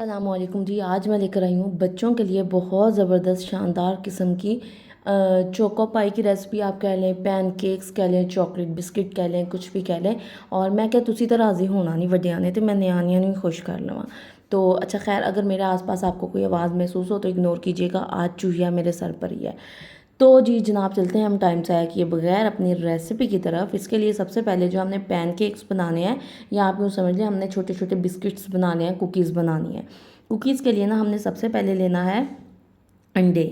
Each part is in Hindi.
अस्सलामुअलैकुम जी। आज मैं लेकर आई हूँ बच्चों के लिए बहुत ज़बरदस्त शानदार किस्म की चोको पाई की रेसिपी। आप कह लें, पैन केक्स कह लें, चॉकलेट बिस्किट कह लें, कुछ भी कह लें। और मैं क्या तुसी तो राज़ी होना नहीं वड्डियां ने, तो मैं न्यानियां नहीं खुश कर लवां। तो अच्छा खैर, अगर मेरे आसपास आपको कोई आवाज़ महसूस हो तो इग्नोर कीजिएगा, आज चूहिया मेरे सर पर ही है। तो जी जनाब, चलते हैं हम टाइम ज़ाया किए बगैर अपनी रेसिपी की तरफ। इसके लिए सबसे पहले जो हमने पैनकेक्स बनाने हैं, या आप यूँ समझ लें हमने छोटे छोटे बिस्किट्स बनाने हैं, कुकीज़ बनानी है। कुकीज़ के लिए ना हमने सबसे पहले लेना है अंडे।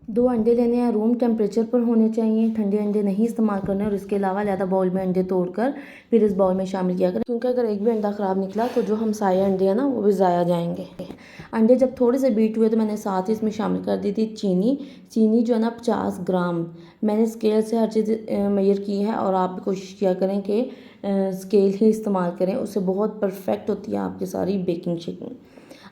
2 अंडे लेने हैं, रूम टेम्परेचर पर होने चाहिए, ठंडे अंडे नहीं इस्तेमाल करने। और इसके अलावा ज़्यादा बाउल में अंडे तोड़कर फिर इस बाउल में शामिल किया करें, क्योंकि अगर एक भी अंडा ख़राब निकला तो जो हम सारे अंडे हैं ना वो भी ज़ाया जाएंगे। अंडे जब थोड़े से बीट हुए तो मैंने साथ ही इसमें शामिल कर दी थी चीनी। चीनी जो है ना 50 ग्राम, मैंने स्केल से हर चीज़ मेजर की है। और आप भी कोशिश किया करें कि स्केल ही इस्तेमाल करें, उससे बहुत परफेक्ट होती है आपकी सारी बेकिंग शेकिंग।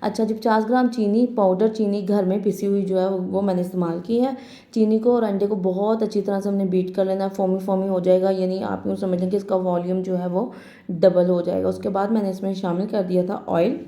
अच्छा जी, 50 ग्राम चीनी, पाउडर चीनी घर में पिसी हुई जो है वो मैंने इस्तेमाल की है। चीनी को और अंडे को बहुत अच्छी तरह से हमने बीट कर लेना है, फोमी फोमी हो जाएगा, यानी आप यूँ समझ लें कि इसका वॉल्यूम जो है वो डबल हो जाएगा। उसके बाद मैंने इसमें शामिल कर दिया था ऑयल।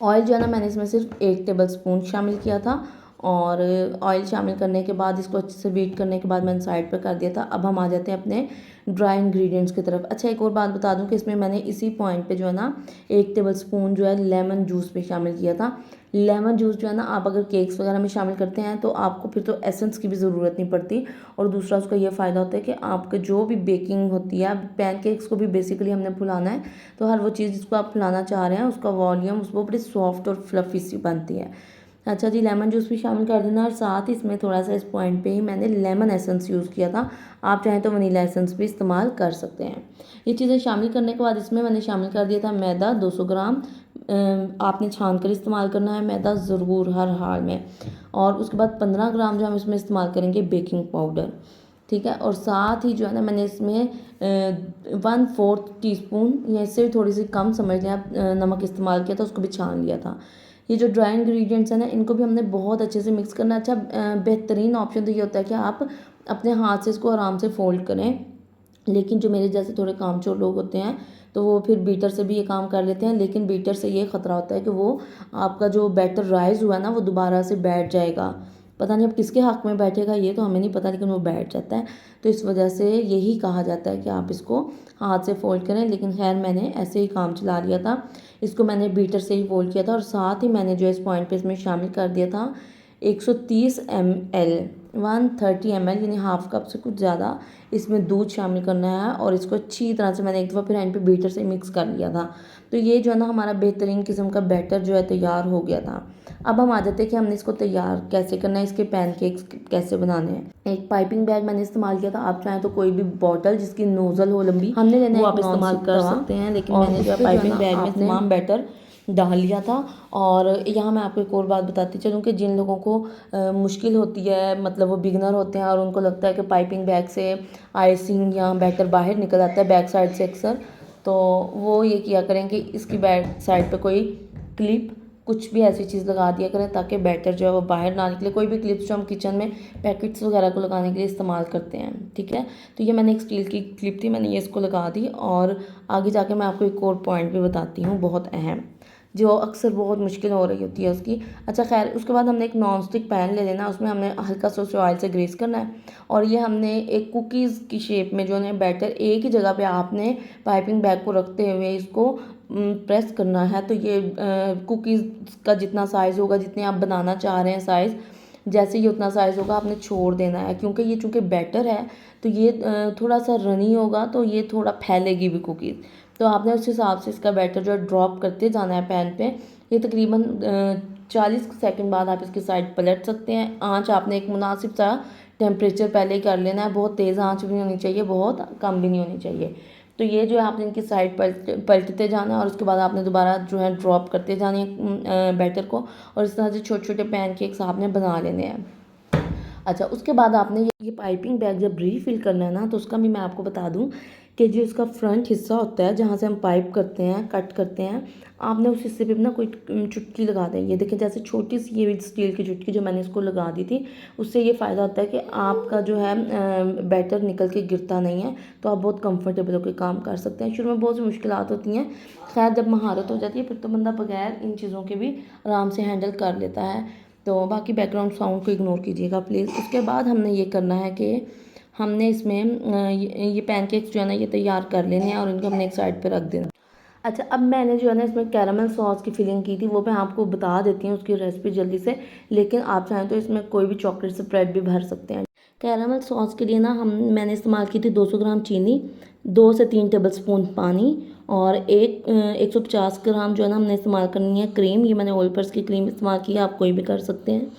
ऑयल जो है ना मैंने इसमें सिर्फ 1 टेबल स्पून शामिल किया था। और ऑयल शामिल करने के बाद इसको अच्छे से बीट करने के बाद मैंने साइड पर कर दिया था। अब हम आ जाते हैं अपने ड्राई इंग्रेडिएंट्स की तरफ। अच्छा, एक और बात बता दूं कि इसमें मैंने इसी पॉइंट पे जो है ना 1 टेबल स्पून जो है लेमन जूस भी शामिल किया था। लेमन जूस जो है ना, आप अगर केक्स वगैरह में शामिल करते हैं तो आपको फिर तो एसेंस की भी ज़रूरत नहीं पड़ती। और दूसरा उसका ये फ़ायदा होता है कि आपके जो भी बेकिंग होती है, पैनकेक्स को भी बेसिकली हमने फुलाना है, तो हर वो चीज़ जिसको आप फुलाना चाह रहे हैं उसका वॉल्यूम उसको बड़ी सॉफ्ट और फ्लफी सी बनती है। अच्छा जी, लेमन जूस भी शामिल कर देना। और साथ ही इसमें थोड़ा सा इस पॉइंट पे ही मैंने लेमन एसेंस यूज़ किया था। आप चाहें तो वनीला एसेंस भी इस्तेमाल कर सकते हैं। ये चीज़ें शामिल करने के बाद इसमें मैंने शामिल कर दिया था मैदा 200 ग्राम। आपने छान कर इस्तेमाल करना है मैदा ज़रूर हर हाल में। और उसके बाद 15 ग्राम जो हम इसमें इस्तेमाल करेंगे बेकिंग पाउडर, ठीक है। और साथ ही जो है ना मैंने इसमें 1/4 टीस्पून या इससे भी थोड़ी सी कम समझ लें आप नमक इस्तेमाल किया था, उसको भी छान लिया था। ये जो ड्राई इंग्रेडिएंट्स हैं ना, इनको भी हमने बहुत अच्छे से मिक्स करना है। अच्छा, बेहतरीन ऑप्शन तो ये होता है कि आप अपने हाथ से इसको आराम से फोल्ड करें, लेकिन जो मेरे जैसे थोड़े कामचोर लोग होते हैं तो वो फिर बीटर से भी ये काम कर लेते हैं। लेकिन बीटर से ये ख़तरा होता है कि वो आपका जो बैटर राइज हुआ है ना वो दोबारा से बैठ जाएगा। पता नहीं अब किसके हक में बैठेगा ये तो हमें नहीं पता, लेकिन वो बैठ जाता है। तो इस वजह से यही कहा जाता है कि आप इसको हाथ से फोल्ड करें। लेकिन खैर मैंने ऐसे ही काम चला लिया था, इसको मैंने बीटर से ही फोल्ड किया था। और साथ ही मैंने जो इस पॉइंट पे इसमें शामिल कर दिया था 130 ml, 130 ml यानी हाफ कप से कुछ ज़्यादा इसमें दूध शामिल करना है। और इसको अच्छी तरह से मैंने एक दफ़ा फिर एंड पे बीटर से मिक्स कर लिया था। तो ये जो है ना हमारा बेहतरीन किस्म का बैटर जो है तैयार हो गया था। अब हम आ जाते हैं कि हमने इसको तैयार कैसे करना है, इसके पैनकेक्स कैसे बनाने हैं। एक पाइपिंग बैग मैंने इस्तेमाल किया था। आप चाहें तो कोई भी बॉटल जिसकी नोजल हो लंबी, हमने लेना वो आप इस्तेमाल कर सकते हैं। लेकिन मैंने जो है पाइपिंग बैग में तमाम बैटर डाल लिया था। और यहाँ मैं आपको एक और बात बताती चलूँ कि जिन लोगों को मुश्किल होती है, मतलब वो बिगनर होते हैं और उनको लगता है कि पाइपिंग बैग से आइसिंग या बैटर बाहर निकल आता है बैक साइड से अक्सर, तो वो ये किया करें कि इसकी बैक साइड पे कोई क्लिप कुछ भी ऐसी चीज़ लगा दिया करें ताकि बैटर जो है वो बाहर ना निकले। कोई भी क्लिप्स जो हम किचन में पैकेट्स वगैरह को लगाने के लिए इस्तेमाल करते हैं, ठीक है। तो ये मैंने एक स्टील की क्लिप थी, मैंने ये इसको लगा दी। और आगे जाके मैं आपको एक और पॉइंट भी बताती हूँ बहुत अहम, जो अक्सर बहुत मुश्किल हो रही होती है उसकी। अच्छा खैर, उसके बाद हमने एक नॉन स्टिक पैन ले लेना, उसमें हमने हल्का सा उसे ऑयल से ग्रीस करना है। और ये हमने एक कुकीज़ की शेप में जो है बैटर एक ही जगह पे आपने पाइपिंग बैग को रखते हुए इसको प्रेस करना है। तो ये कुकीज़ का जितना साइज़ होगा, जितने आप बनाना चाह रहे हैं साइज़, जैसे ही उतना साइज़ होगा आपने छोड़ देना है, क्योंकि ये चूँकि बैटर है तो ये थोड़ा सा रनी होगा तो ये थोड़ा फैलेगी भी कुकीज़। तो आपने उस हिसाब से इसका बैटर जो है ड्रॉप करते जाना है पैन पे। ये तकरीबन 40 सेकंड बाद आप इसकी साइड पलट सकते हैं। आंच आपने एक मुनासिब सा टेम्परेचर पहले ही कर लेना है, बहुत तेज़ आंच भी नहीं होनी चाहिए, बहुत कम भी नहीं होनी चाहिए। तो ये जो है आपने इनकी साइड पलटते जाना है और उसके बाद आपने दोबारा जो है ड्रॉप करते जाना है बैटर को। और इस तरह से छोटे छोटे पैनकेक्स आपने बना लेने हैं। अच्छा, उसके बाद आपने ये पाइपिंग बैग जब रीफिल करना है ना, तो उसका भी मैं आपको बता दूं कि जो इसका फ्रंट हिस्सा होता है जहाँ से हम पाइप करते हैं, कट करते हैं, आपने उस हिस्से पे ना कोई चुटकी लगा दें। ये देखिए जैसे छोटी सी ये स्टील की चुटकी जो मैंने इसको लगा दी थी, उससे ये फ़ायदा होता है कि आपका जो है बैटर निकल के गिरता नहीं है, तो आप बहुत कंफर्टेबल होकर काम कर सकते हैं। शुरू में बहुत सी मुश्किलात होती हैं, खैर जब महारत हो जाती है फिर तो बंदा बगैर इन चीज़ों के भी आराम से हैंडल कर लेता है। तो बाकी बैकग्राउंड साउंड को इग्नोर कीजिएगा प्लीज़। उसके बाद हमने ये करना है कि हमने इसमें ये पैनकेक्स जो है ना ये तैयार कर लेने हैं और इनको हमने एक साइड पे रख देना। अच्छा, अब मैंने जो है ना इसमें कैरामल सॉस की फिलिंग की थी, वो मैं आपको बता देती हूँ उसकी रेसिपी जल्दी से, लेकिन आप चाहें तो इसमें कोई भी चॉकलेट स्प्रेड भी भर सकते हैं। कैरामल सॉस के लिए ना मैंने इस्तेमाल की थी 200 ग्राम चीनी, 2 से 3 टेबलस्पून पानी और 150 ग्राम जो है ना हमने इस्तेमाल करनी है क्रीम। ये मैंने ओलपर्स की क्रीम इस्तेमाल की है, आप कोई भी कर सकते हैं।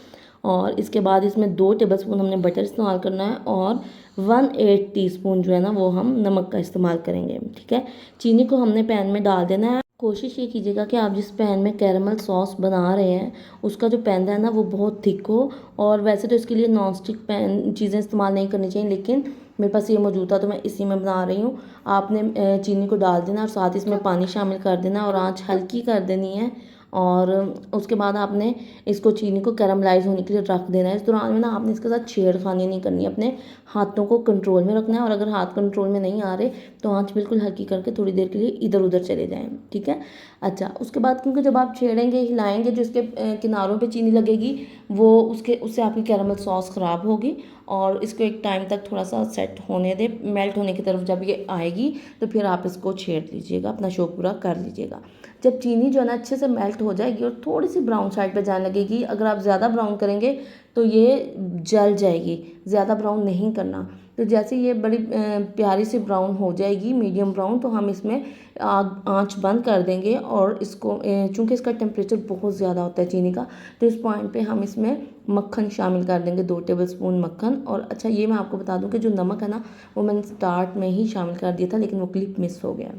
और इसके बाद इसमें 2 टेबलस्पून हमने बटर इस्तेमाल करना है और 1/8 टीस्पून जो है ना वो हम नमक का इस्तेमाल करेंगे। ठीक है, चीनी को हमने पैन में डाल देना है। कोशिश ये कीजिएगा कि आप जिस पैन में कैरमल सॉस बना रहे हैं उसका जो पैन है ना वो बहुत थिक हो। और वैसे तो इसके लिए नॉन स्टिक पैन चीज़ें इस्तेमाल नहीं करनी चाहिए, लेकिन मेरे पास ये मौजूद था तो मैं इसी में बना रही हूँ। आपने चीनी को डाल देना और साथ ही इसमें पानी शामिल कर देना और आँच हल्की कर देनी है। और उसके बाद आपने इसको चीनी को कैरमलाइज होने के लिए रख देना है। इस दौरान में ना आपने इसके साथ छेड़खानी नहीं करनी है, अपने हाथों को कंट्रोल में रखना है। और अगर हाथ कंट्रोल में नहीं आ रहे तो आंच बिल्कुल हल्की करके थोड़ी देर के लिए इधर उधर चले जाएं। ठीक है, अच्छा उसके बाद क्योंकि जब आप छेड़ेंगे हिलाएंगे जो इसके किनारों पे चीनी लगेगी वो उससे आपकी कैरमल सॉस ख़राब होगी। और इसको एक टाइम तक थोड़ा सा सेट होने दे, मेल्ट होने की तरफ जब ये आएगी तो फिर आप इसको छेड़ लीजिएगा, अपना शौक पूरा कर लीजिएगा। जब चीनी जो है ना अच्छे से मेल्ट हो जाएगी और थोड़ी सी ब्राउन साइड पे जाने लगेगी, अगर आप ज़्यादा ब्राउन करेंगे तो ये जल जाएगी, ज़्यादा ब्राउन नहीं करना। तो जैसे ये बड़ी प्यारी सी ब्राउन हो जाएगी, मीडियम ब्राउन, तो हम इसमें आँच बंद कर देंगे। और इसको चूँकि इसका टेम्परेचर बहुत ज़्यादा होता है चीनी का, तो इस पॉइंट पे हम इसमें मक्खन शामिल कर देंगे, 2 टेबलस्पून मक्खन। और अच्छा ये मैं आपको बता दूं कि जो नमक है ना वो मैंने स्टार्ट में ही शामिल कर दिया था, लेकिन वो क्लिप मिस हो गया।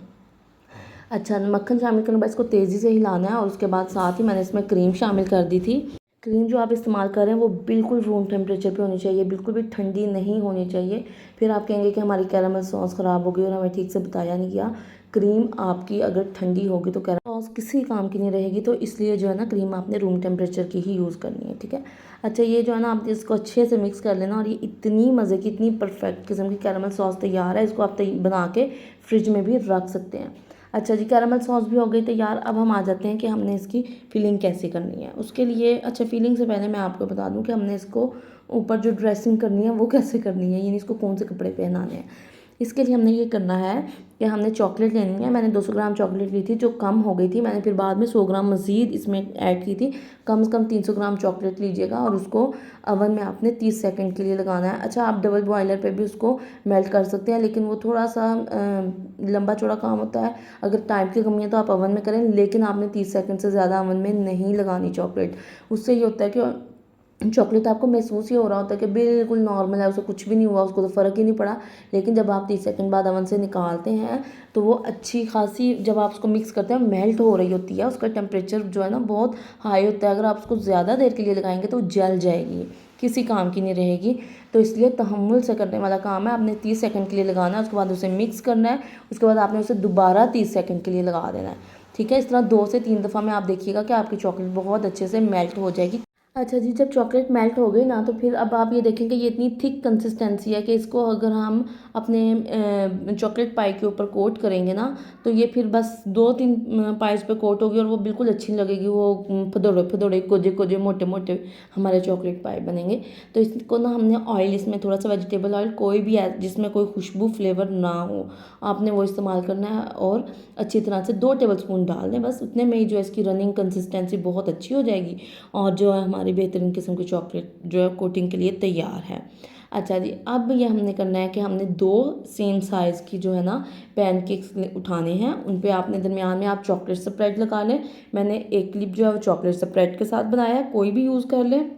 अच्छा, मक्खन शामिल करने के बाद इसको तेज़ी से हिलाना है। और उसके बाद साथ ही मैंने इसमें क्रीम शामिल कर दी थी। क्रीम जो आप इस्तेमाल कर रहे हैं वो बिल्कुल रूम टेम्परेचर पे होनी चाहिए, बिल्कुल भी ठंडी नहीं होनी चाहिए। फिर आप कहेंगे कि हमारी कैरामल सॉस ख़राब हो गई और हमें ठीक से बताया नहीं गया। क्रीम आपकी अगर ठंडी होगी तो कैरामल सॉस किसी काम की नहीं रहेगी, तो इसलिए जो है ना क्रीम आपने रूम टेम्परेचर की ही यूज़ करनी है। ठीक है, अच्छा ये जो है ना आप इसको अच्छे से मिक्स कर लेना। और ये इतनी मज़े की, इतनी परफेक्ट किस्म की कैरामल सॉस तैयार है, इसको आप बना के फ्रिज में भी रख सकते हैं। अच्छा जी, कैरामल सॉस भी हो गई तैयार। अब हम आ जाते हैं कि हमने इसकी फिलिंग कैसे करनी है। उसके लिए अच्छा फिलिंग से पहले मैं आपको बता दूं कि हमने इसको ऊपर जो ड्रेसिंग करनी है वो कैसे करनी है, यानी इसको कौन से कपड़े पहनाने हैं। इसके लिए हमने ये करना है कि हमने चॉकलेट लेनी है। मैंने 200 ग्राम चॉकलेट ली थी जो कम हो गई थी, मैंने फिर बाद में 100 ग्राम मज़ीद इसमें ऐड की थी। कम से कम 300 ग्राम चॉकलेट लीजिएगा और उसको अवन में आपने 30 सेकंड के लिए लगाना है। अच्छा, आप डबल बॉयलर पे भी उसको मेल्ट कर सकते हैं, लेकिन वो थोड़ा सा लंबा चौड़ा काम होता है। अगर टाइम की कमी है तो आप अवन में करें, लेकिन आपने 30 सेकंड से ज़्यादा अवन में नहीं लगानी चॉकलेट। उससे ये होता है कि चॉकलेट आपको महसूस ही हो रहा होता है कि बिल्कुल नॉर्मल है, उसे कुछ भी नहीं हुआ, उसको तो फ़र्क ही नहीं पड़ा। लेकिन जब आप 30 सेकंड बाद अवन से निकालते हैं तो वो अच्छी खासी, जब आप उसको मिक्स करते हैं, मेल्ट हो रही होती है। उसका टेम्परेचर जो है ना बहुत हाई होता है। अगर आप उसको ज़्यादा देर के लिए लगाएंगे तो जल जाएगी, किसी काम की नहीं रहेगी। तो इसलिए तहम्मुल से करने वाला काम है। आपने 30 सेकंड के लिए लगाना है, उसके बाद उसे मिक्स करना है, उसके बाद आपने उसे दोबारा 30 सेकंड के लिए लगा देना है। ठीक है, इस तरह 2 से 3 दफ़ा में आप देखिएगा कि आपकी चॉकलेट बहुत अच्छे से मेल्ट हो जाएगी। अच्छा जी, जब चॉकलेट मेल्ट हो गई ना तो फिर अब आप ये देखेंगे ये इतनी थिक कंसिस्टेंसी है कि इसको अगर हम अपने चॉकलेट पाई के ऊपर कोट करेंगे ना तो ये फिर बस 2-3 पाइस पे कोट होगी और वो बिल्कुल अच्छी नहीं लगेगी। वो फदोड़े फदोड़े कोजे कोजे मोटे मोटे हमारे चॉकलेट पाई बनेंगे। तो इसको ना हमने ऑयल, इसमें थोड़ा सा वेजिटेबल ऑयल, कोई भी जिसमें कोई खुशबू फ्लेवर ना हो, आपने वो इस्तेमाल करना है। और अच्छी तरह से 2 टेबलस्पून डाल दें, बस उतने में ही जो है इसकी रनिंग कंसिस्टेंसी बहुत अच्छी हो जाएगी और जो है हमारी बेहतरीन किस्म की चॉकलेट जो है कोटिंग के लिए तैयार है। अच्छा जी, अब ये हमने करना है कि हमने 2 सेम साइज़ की जो है ना पैनकेक्स उठाने हैं। उन पे आपने दरमियान में आप चॉकलेट स्प्रेड लगा लें। मैंने एक क्लिप जो है वो चॉकलेट स्प्रेड के साथ बनाया है, कोई भी यूज़ कर लें।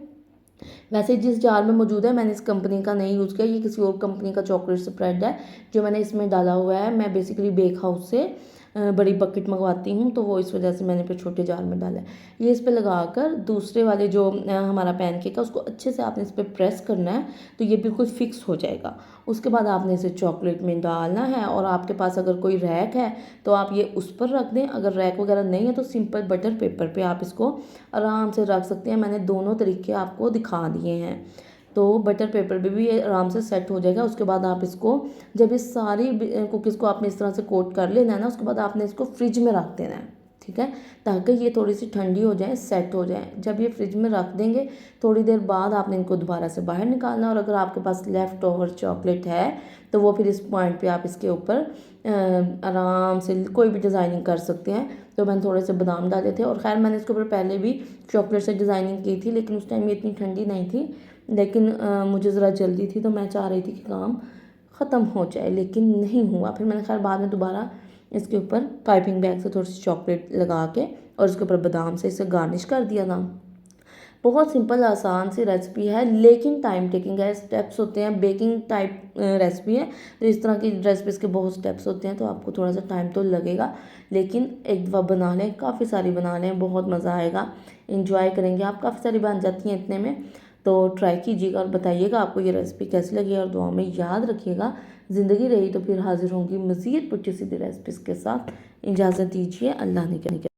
वैसे जिस जार में मौजूद है मैंने इस कंपनी का नहीं यूज़ किया, ये किसी और कंपनी का चॉकलेट स्प्रेड है जो मैंने इसमें डाला हुआ है। मैं बेसिकली बेक हाउस से बड़ी बकेट मंगवाती हूँ, तो वो इस वजह से मैंने फिर छोटे जार में डाला है। ये इस पे लगाकर दूसरे वाले जो हमारा पैनकेक है उसको अच्छे से आपने इस पर प्रेस करना है, तो ये बिल्कुल फिक्स हो जाएगा। उसके बाद आपने इसे चॉकलेट में डालना है, और आपके पास अगर कोई रैक है तो आप ये उस पर रख दें। अगर रैक वगैरह नहीं है तो सिंपल बटर पेपर पे आप इसको आराम से रख सकते हैं। मैंने दोनों तरीके आपको दिखा दिए हैं। तो बटर पेपर पे भी ये आराम से सेट हो जाएगा। उसके बाद आप इसको, जब ये सारी कुकीज़ को आपने इस तरह से कोट कर लेना है ना, उसके बाद आपने इसको फ्रिज में रख देना है, ठीक है, ताकि ये थोड़ी सी ठंडी हो जाए, सेट हो जाए। जब ये फ्रिज में रख देंगे, थोड़ी देर बाद आपने इनको दोबारा से बाहर निकालना, और अगर आपके पास लेफ़्ट ओवर चॉकलेट है तो वो फिर इस पॉइंट पे आप इसके ऊपर आराम से कोई भी डिज़ाइनिंग कर सकते हैं। तो मैंने थोड़े से बादाम डाले थे, और खैर मैंने इसके ऊपर पहले भी चॉकलेट से डिज़ाइनिंग की थी, लेकिन उस टाइम ये इतनी ठंडी नहीं थी। लेकिन मुझे ज़रा जल्दी थी, तो मैं चाह रही थी कि काम ख़त्म हो जाए, लेकिन नहीं हुआ। फिर मैंने खैर बाद में दोबारा इसके ऊपर पाइपिंग बैग से थोड़ी सी चॉकलेट लगा के और इसके ऊपर बादाम से इसे गार्निश कर दिया था। बहुत सिंपल आसान सी रेसिपी है, लेकिन टाइम टेकिंग है, स्टेप्स होते हैं, बेकिंग टाइप रेसिपी है। तो इस तरह की रेसिपीज़ के बहुत स्टेप्स होते हैं, तो आपको थोड़ा सा टाइम तो लगेगा, लेकिन एक दफ़ा बना लें, काफ़ी सारी बना लें, बहुत मज़ा आएगा, इंजॉय करेंगे आप। काफ़ी सारी बन जाती हैं इतने में। तो ट्राई कीजिएगा और बताइएगा आपको ये रेसिपी कैसी लगी, और दुआ में याद रखिएगा। ज़िंदगी रही तो फिर हाजिर होंगी मज़ीद पुट्टी सीधी रेसिपीज़ के साथ। इजाज़त दीजिए, अल्लाह ने